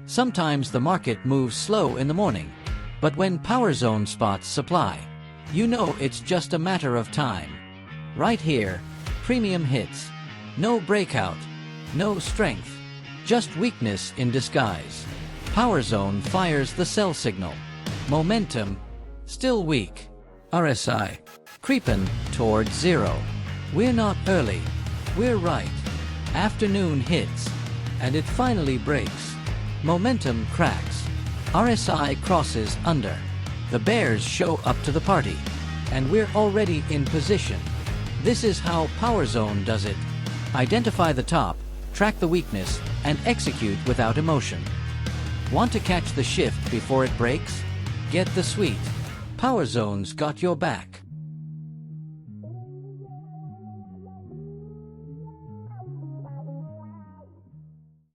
Sometimes the market moves slow in the morning, but when PowerZone spots supply, you know it's just a matter of time. Right here, premium hits. No breakout, no strength, just weakness in disguise. PowerZone fires the sell signal. Momentum, still weak. RSI, creeping towards zero. We're not early, we're right. Afternoon hits, and it finally breaks. Momentum cracks. RSI crosses under. The bears show up to the party, and we're already in position. This is how PowerZone does it. Identify the top, track the weakness, and execute without emotion. Want to catch the shift before it breaks? Get the suite. PowerZone's got your back.